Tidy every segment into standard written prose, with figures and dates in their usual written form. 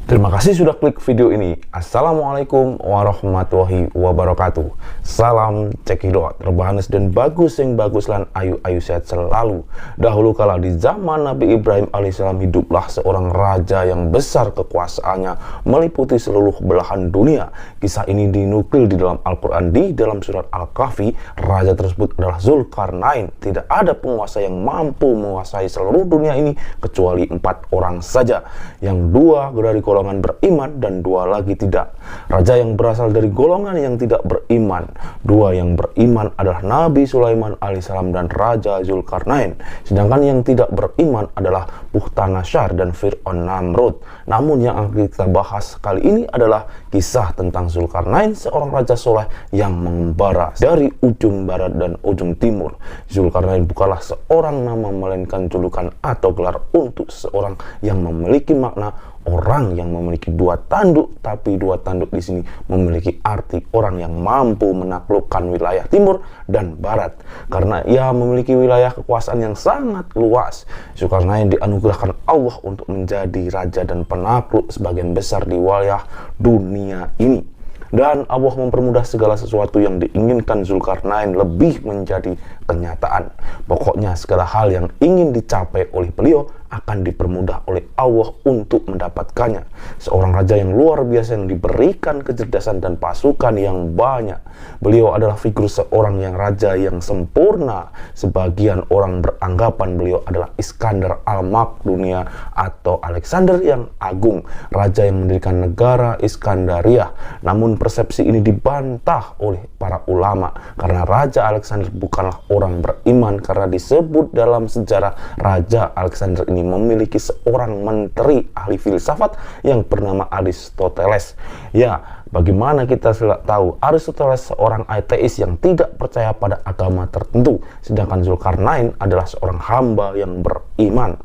Terima kasih sudah klik video ini. Assalamualaikum warahmatullahi wabarakatuh. Salam cekidot, terbahanes dan bagus yang bagus lan ayu sehat selalu. Dahulu kala di zaman Nabi Ibrahim alaihissalam hiduplah seorang raja yang besar kekuasaannya meliputi seluruh belahan dunia. Kisah ini dinukil di dalam Al-Quran di dalam surat Al-Kahfi. Raja tersebut adalah Zulkarnain. Tidak ada penguasa yang mampu menguasai seluruh dunia ini kecuali 4 orang saja, yang 2 dari golongan beriman dan 2 lagi tidak. Raja yang berasal dari golongan yang tidak beriman, 2 yang beriman adalah Nabi Sulaiman alaihissalam dan Raja Zulkarnain. Sedangkan yang tidak beriman adalah Bukhtanasar dan Fir'aun Namrud. Namun yang akan kita bahas kali ini adalah kisah tentang Zulkarnain, seorang raja soleh yang mengembara dari ujung barat dan ujung timur. Zulkarnain bukanlah seorang nama, melainkan julukan atau gelar untuk seseorang yang memiliki makna orang yang memiliki 2 tanduk, tapi 2 tanduk di sini memiliki arti orang yang mampu menaklukkan wilayah timur dan barat, karena ia memiliki wilayah kekuasaan yang sangat luas. Zulkarnain dianugerahkan Allah untuk menjadi raja dan penakluk sebagian besar di wilayah dunia ini, dan Allah mempermudah segala sesuatu yang diinginkan Zulkarnain lebih menjadi kenyataan. Pokoknya segala hal yang ingin dicapai oleh beliau akan dipermudah oleh Allah untuk mendapatkannya. Seorang raja yang luar biasa yang diberikan kecerdasan dan pasukan yang banyak. Beliau adalah figur seorang yang raja yang sempurna. Sebagian orang beranggapan beliau adalah Iskandar Al-Makdunia atau Alexander yang Agung, raja yang mendirikan negara Iskandaria. Namun persepsi ini dibantah oleh para ulama karena Raja Alexander bukanlah orang beriman, karena disebut dalam sejarah Raja Alexander ini memiliki seorang menteri ahli filsafat yang bernama Aristoteles. Ya, bagaimana kita tahu Aristoteles seorang ateis yang tidak percaya pada agama tertentu, sedangkan Zulkarnain adalah seorang hamba yang beriman.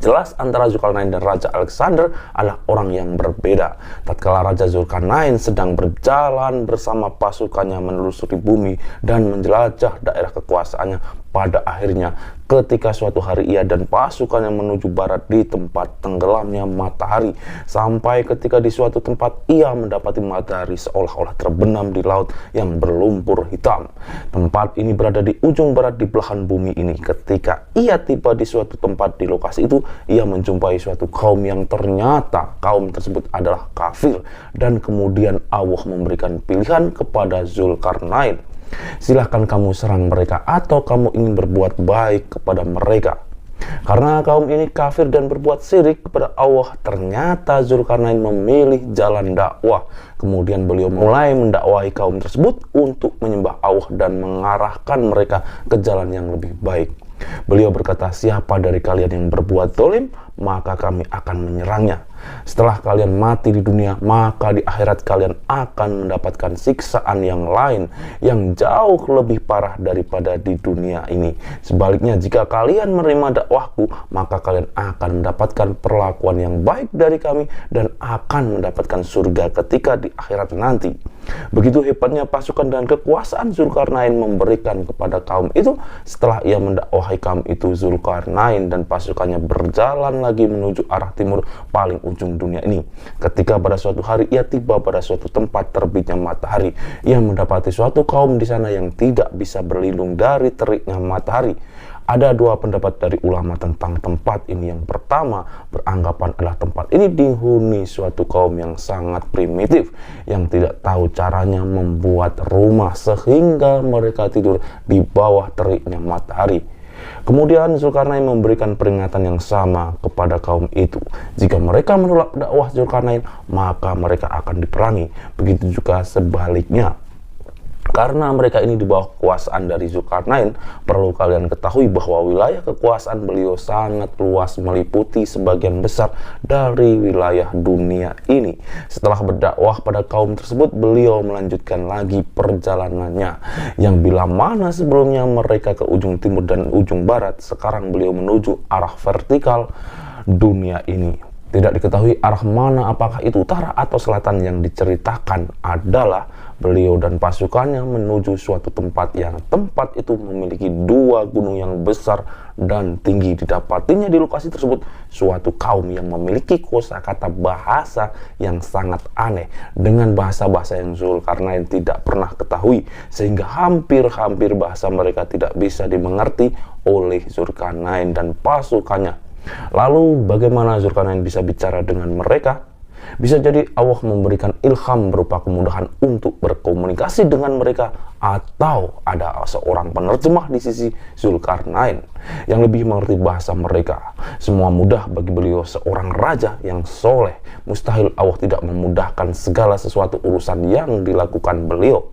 Jelas antara Zulkarnain dan Raja Alexander adalah orang yang berbeda. Tatkala Raja Zulkarnain sedang berjalan bersama pasukannya menelusuri bumi dan menjelajah daerah kekuasaannya, pada akhirnya ketika suatu hari ia dan pasukannya menuju barat di tempat tenggelamnya matahari, sampai ketika di suatu tempat ia mendapati matahari seolah-olah terbenam di laut yang berlumpur hitam. Tempat ini berada di ujung barat di belahan bumi ini. Ketika ia tiba di suatu tempat di lokasi itu, ia menjumpai suatu kaum yang ternyata kaum tersebut adalah kafir, dan kemudian Allah memberikan pilihan kepada Zulkarnain. Silahkan kamu serang mereka atau kamu ingin berbuat baik kepada mereka. Karena kaum ini kafir dan berbuat syirik kepada Allah, ternyata Zulkarnain memilih jalan dakwah. Kemudian beliau mulai mendakwahi kaum tersebut untuk menyembah Allah dan mengarahkan mereka ke jalan yang lebih baik. Beliau berkata, siapa dari kalian yang berbuat zalim, maka kami akan menyerangnya. Setelah kalian mati di dunia, maka di akhirat kalian akan mendapatkan siksaan yang lain yang jauh lebih parah daripada di dunia ini. Sebaliknya, jika kalian menerima dakwahku, maka kalian akan mendapatkan perlakuan yang baik dari kami dan akan mendapatkan surga ketika di akhirat nanti. Begitu hebatnya pasukan dan kekuasaan Zulkarnain memberikan kepada kaum itu. Setelah ia mendakwahi kaum itu, Zulkarnain dan pasukannya berjalan lagi menuju arah timur paling ujung dunia ini. Ketika pada suatu hari ia tiba pada suatu tempat terbitnya matahari, ia mendapati suatu kaum di sana yang tidak bisa berlindung dari teriknya matahari. Ada 2 pendapat dari ulama tentang tempat ini. Yang pertama beranggapan adalah tempat ini dihuni suatu kaum yang sangat primitif, yang tidak tahu caranya membuat rumah sehingga mereka tidur di bawah teriknya matahari. Kemudian Zulkarnain memberikan peringatan yang sama kepada kaum itu. Jika mereka menolak dakwah Zulkarnain, maka mereka akan diperangi. Begitu juga sebaliknya. Karena mereka ini di bawah kekuasaan dari Zulkarnain, perlu kalian ketahui bahwa wilayah kekuasaan beliau sangat luas, meliputi sebagian besar dari wilayah dunia ini. Setelah berdakwah pada kaum tersebut, beliau melanjutkan lagi perjalanannya, yang bila mana sebelumnya mereka ke ujung timur dan ujung barat, sekarang beliau menuju arah vertikal dunia ini. Tidak diketahui arah mana, apakah itu utara atau selatan. Yang diceritakan adalah beliau dan pasukannya menuju suatu tempat yang tempat itu memiliki dua gunung yang besar dan tinggi. Didapatinya di lokasi tersebut suatu kaum yang memiliki kosakata bahasa yang sangat aneh dengan bahasa-bahasa yang Zulkarnain tidak pernah ketahui, sehingga hampir-hampir bahasa mereka tidak bisa dimengerti oleh Zulkarnain dan pasukannya. Lalu bagaimana Zulkarnain bisa bicara dengan mereka? Bisa jadi Allah memberikan ilham berupa kemudahan untuk berkomunikasi dengan mereka, atau ada seorang penerjemah di sisi Zulkarnain yang lebih mengerti bahasa mereka. Semua mudah bagi beliau, seorang raja yang soleh. Mustahil Allah tidak memudahkan segala sesuatu urusan yang dilakukan beliau.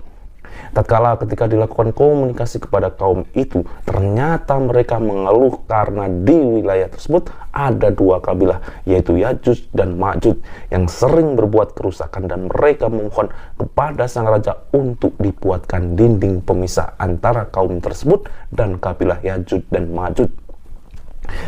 Tatkala ketika dilakukan komunikasi kepada kaum itu, ternyata mereka mengeluh karena di wilayah tersebut ada dua kabilah, yaitu Yajuj dan Majuj, yang sering berbuat kerusakan, dan mereka memohon kepada sang raja untuk dibuatkan dinding pemisah antara kaum tersebut dan kabilah Yajuj dan Majuj.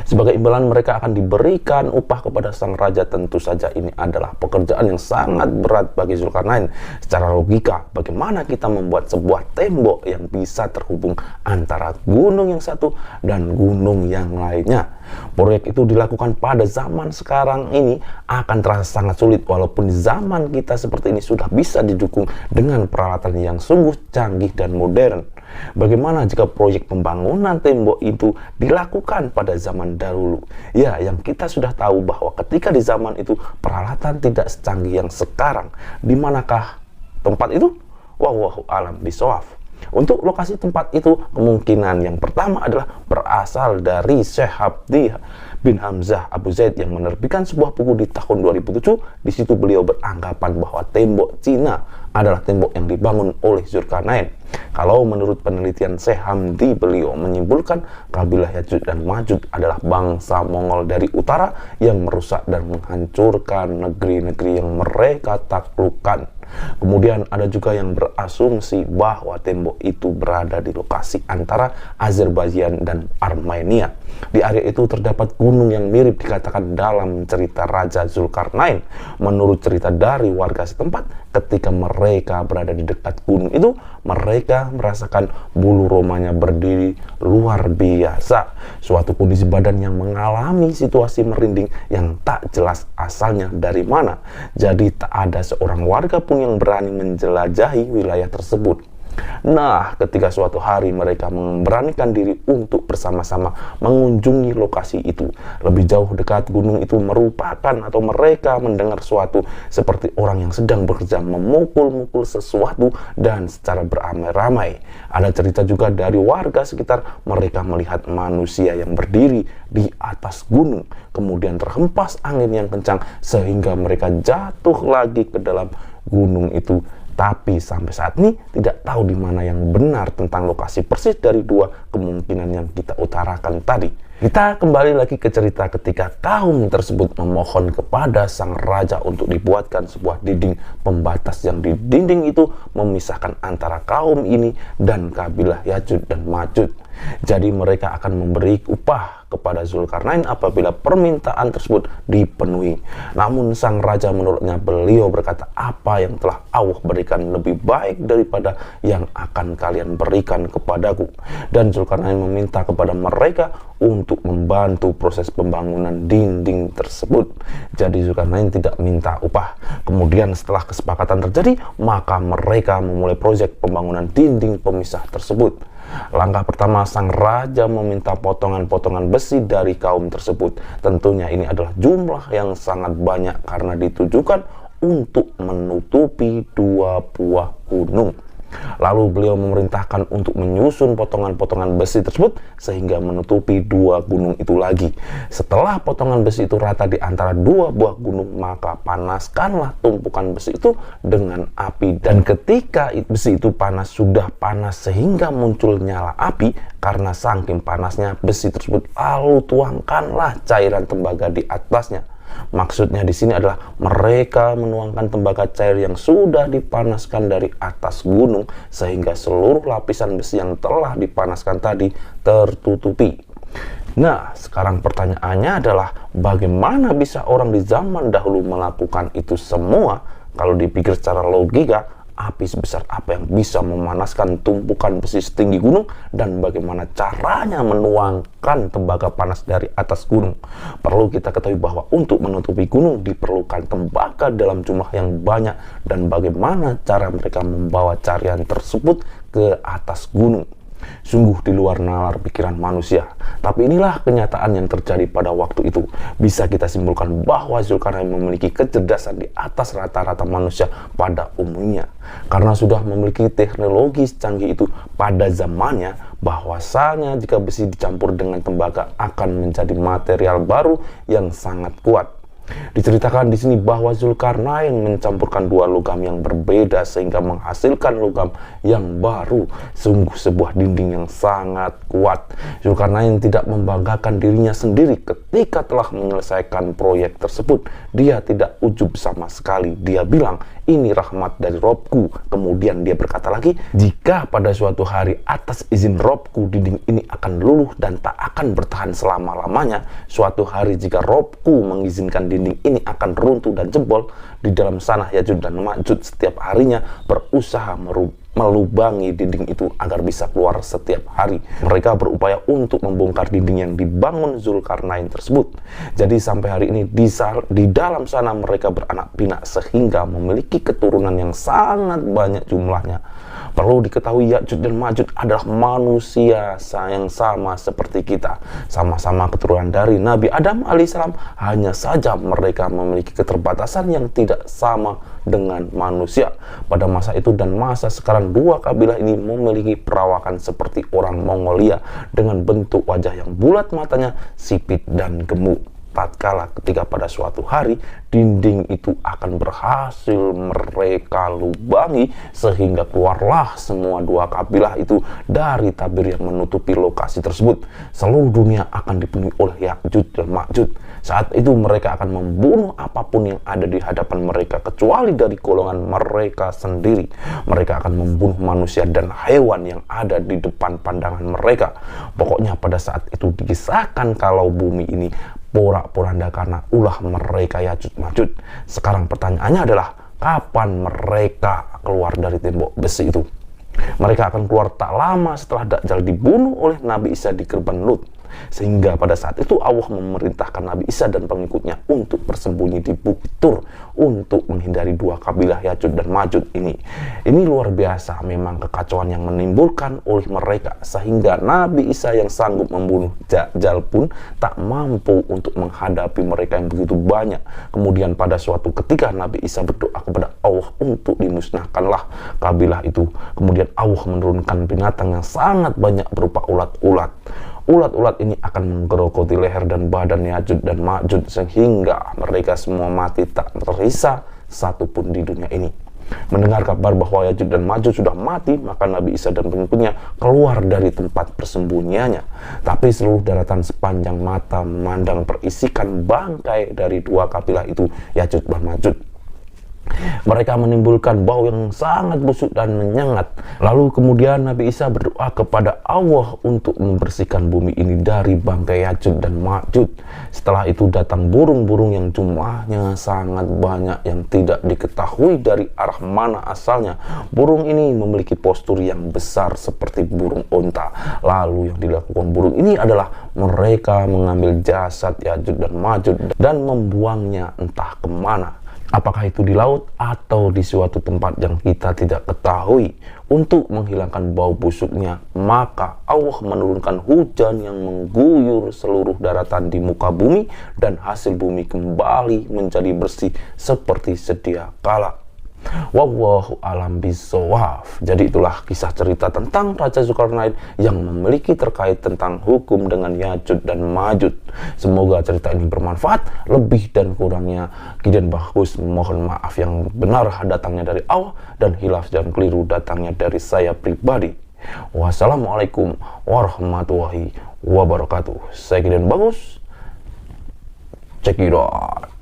Sebagai imbalan mereka akan diberikan upah kepada sang raja. Tentu saja ini adalah pekerjaan yang sangat berat bagi Zulkarnain. Secara logika, bagaimana kita membuat sebuah tembok yang bisa terhubung antara gunung yang satu dan gunung yang lainnya? Proyek itu dilakukan pada zaman sekarang ini akan terasa sangat sulit, walaupun di zaman kita seperti ini sudah bisa didukung dengan peralatan yang sungguh canggih dan modern. Bagaimana jika proyek pembangunan tembok itu dilakukan pada zaman dahulu? Ya, yang kita sudah tahu bahwa ketika di zaman itu peralatan tidak secanggih yang sekarang. Di manakah tempat itu? Wallahu a'lam bishawab. Untuk lokasi tempat itu, kemungkinan yang pertama adalah berasal dari Syekh Abdi bin Hamzah Abu Zaid yang menerbitkan sebuah buku di tahun 2007. Di situ beliau beranggapan bahwa tembok Cina adalah tembok yang dibangun oleh Zulkarnain. Kalau menurut penelitian Syekh Hamdi, beliau menyimpulkan kabilah Yajuj dan Majuj adalah bangsa Mongol dari utara yang merusak dan menghancurkan negeri-negeri yang mereka taklukkan. Kemudian ada juga yang berasumsi bahwa tembok itu berada di lokasi antara Azerbaijan dan Armenia. Di area itu terdapat gunung yang mirip dikatakan dalam cerita Raja Zulkarnain. Menurut cerita dari warga setempat, ketika mereka berada di dekat gunung itu, mereka merasakan bulu romanya berdiri luar biasa. Suatu kondisi badan yang mengalami situasi merinding yang tak jelas asalnya dari mana. Jadi tak ada seorang warga pun yang berani menjelajahi wilayah tersebut. Nah, ketika suatu hari mereka memberanikan diri untuk bersama-sama mengunjungi lokasi itu, lebih jauh dekat gunung itu merupakan atau mereka mendengar suatu seperti orang yang sedang bekerja memukul-mukul sesuatu dan secara beramai-ramai. Ada cerita juga dari warga sekitar, mereka melihat manusia yang berdiri di atas gunung, kemudian terhempas angin yang kencang sehingga mereka jatuh lagi ke dalam gunung itu. Tapi sampai saat ini tidak tahu di mana yang benar tentang lokasi persis dari dua kemungkinan yang kita utarakan tadi. Kita kembali lagi ke cerita ketika kaum tersebut memohon kepada sang raja untuk dibuatkan sebuah dinding pembatas yang di dinding itu memisahkan antara kaum ini dan kabilah Yajuj dan Majuj. Jadi mereka akan memberi upah kepada Zulkarnain apabila permintaan tersebut dipenuhi. Namun sang raja menurutnya beliau berkata, apa yang telah Allah berikan lebih baik daripada yang akan kalian berikan kepadaku. Dan Zulkarnain meminta kepada mereka untuk membantu proses pembangunan dinding tersebut. Jadi Zulkarnain tidak minta upah. Kemudian setelah kesepakatan terjadi, maka mereka memulai proyek pembangunan dinding pemisah tersebut. Langkah pertama, sang raja meminta potongan-potongan besi dari kaum tersebut. Tentunya ini adalah jumlah yang sangat banyak karena ditujukan untuk menutupi dua buah gunung. Lalu beliau memerintahkan untuk menyusun potongan-potongan besi tersebut sehingga menutupi dua gunung itu lagi. Setelah potongan besi itu rata di antara dua buah gunung, maka panaskanlah tumpukan besi itu dengan api. Dan ketika besi itu sudah panas sehingga muncul nyala api, karena saking panasnya besi tersebut, lalu tuangkanlah cairan tembaga di atasnya. Maksudnya di sini adalah mereka menuangkan tembaga cair yang sudah dipanaskan dari atas gunung sehingga seluruh lapisan besi yang telah dipanaskan tadi tertutupi. Nah, sekarang pertanyaannya adalah bagaimana bisa orang di zaman dahulu melakukan itu semua? Kalau dipikir secara logika, api sebesar apa yang bisa memanaskan tumpukan besi setinggi gunung, dan bagaimana caranya menuangkan tembaga panas dari atas gunung? Perlu kita ketahui bahwa untuk menutupi gunung diperlukan tembaga dalam jumlah yang banyak, dan bagaimana cara mereka membawa carian tersebut ke atas gunung. Sungguh di luar nalar pikiran manusia. Tapi inilah kenyataan yang terjadi pada waktu itu. Bisa kita simpulkan bahwa Zulkarnain memiliki kecerdasan di atas rata-rata manusia pada umumnya. Karena sudah memiliki teknologi secanggih itu pada zamannya, bahwasanya jika besi dicampur dengan tembaga akan menjadi material baru yang sangat kuat. Diceritakan di sini bahwa Zulkarnain mencampurkan dua logam yang berbeda sehingga menghasilkan logam yang baru. Sungguh sebuah dinding yang sangat kuat. Zulkarnain tidak membanggakan dirinya sendiri ketika telah menyelesaikan proyek tersebut. Dia tidak ujub sama sekali. Dia bilang, ini rahmat dari Robku. Kemudian dia berkata lagi, jika pada suatu hari atas izin Robku dinding ini akan luluh dan tak akan bertahan selama-lamanya, suatu hari jika Robku mengizinkan dinding ini akan runtuh dan jebol, di dalam sana Ya'juj dan Ma'juj setiap harinya berusaha melubangi dinding itu agar bisa keluar setiap hari. Mereka berupaya untuk membongkar dinding yang dibangun Zulkarnain tersebut. Jadi sampai hari ini di dalam sana mereka beranak pinak sehingga memiliki keturunan yang sangat banyak jumlahnya. Perlu diketahui Ya'juj dan Ma'juj adalah manusia yang sama seperti kita. Sama-sama keturunan dari Nabi Adam alaihissalam, hanya saja mereka memiliki keterbatasan yang tidak sama dengan manusia. Pada masa itu dan masa sekarang, dua kabilah ini memiliki perawakan seperti orang Mongolia dengan bentuk wajah yang bulat, matanya sipit dan gemuk. Tatkala ketika pada suatu hari dinding itu akan berhasil mereka lubangi sehingga keluarlah semua dua kabilah itu dari tabir yang menutupi lokasi tersebut. Seluruh dunia akan dipenuhi oleh Ya'juj dan Ma'juj. Saat itu mereka akan membunuh apapun yang ada di hadapan mereka kecuali dari golongan mereka sendiri. Mereka akan membunuh manusia dan hewan yang ada di depan pandangan mereka. Pokoknya pada saat itu dikisahkan kalau bumi ini porak-poranda karena ulah mereka Ya'juj Ma'juj. Sekarang pertanyaannya adalah kapan mereka keluar dari tembok besi itu? Mereka akan keluar tak lama setelah Dajjal dibunuh oleh Nabi Isa di Gerbang Lut. Sehingga pada saat itu Allah memerintahkan Nabi Isa dan pengikutnya untuk bersembunyi di Bukit Tur untuk menghindari dua kabilah Ya'juj dan Ma'juj ini. Ini luar biasa memang kekacauan yang menimbulkan oleh mereka sehingga Nabi Isa yang sanggup membunuh Dajjal pun tak mampu untuk menghadapi mereka yang begitu banyak. Kemudian pada suatu ketika Nabi Isa berdoa kepada Allah untuk dimusnahkanlah kabilah itu. Kemudian Allah menurunkan binatang yang sangat banyak berupa ulat-ulat. Ulat-ulat ini akan menggerogoti leher dan badan Ya'juj dan Ma'juj sehingga mereka semua mati tak tersisa satupun di dunia ini. Mendengar kabar bahwa Ya'juj dan Ma'juj sudah mati, maka Nabi Isa dan pengikutnya keluar dari tempat persembunyiannya. Tapi seluruh daratan sepanjang mata memandang perisikan bangkai dari dua kabilah itu, Ya'juj dan Ma'juj. Mereka menimbulkan bau yang sangat busuk dan menyengat. Lalu kemudian Nabi Isa berdoa kepada Allah untuk membersihkan bumi ini dari bangkai Ya'juj dan Ma'juj. Setelah itu datang burung-burung yang jumlahnya sangat banyak yang tidak diketahui dari arah mana asalnya. Burung ini memiliki postur yang besar seperti burung onta. Lalu yang dilakukan burung ini adalah mereka mengambil jasad Ya'juj dan Ma'juj dan membuangnya entah kemana. Apakah itu di laut atau di suatu tempat yang kita tidak ketahui. Untuk menghilangkan bau busuknya, maka Allah menurunkan hujan yang mengguyur seluruh daratan di muka bumi dan hasil bumi kembali menjadi bersih seperti sedia kala. Wallahu alam bisawab. Jadi itulah kisah cerita tentang Raja Zulkarnain yang memiliki terkait tentang hukum dengan Ya'juj dan Ma'juj. Semoga cerita ini bermanfaat. Lebih dan kurangnya Kidan Bagus mohon maaf. Yang benar datangnya dari Allah dan hilaf dan keliru datangnya dari saya pribadi. Wassalamualaikum warahmatullahi wabarakatuh. Saya Kidan Bagus. Cekidot.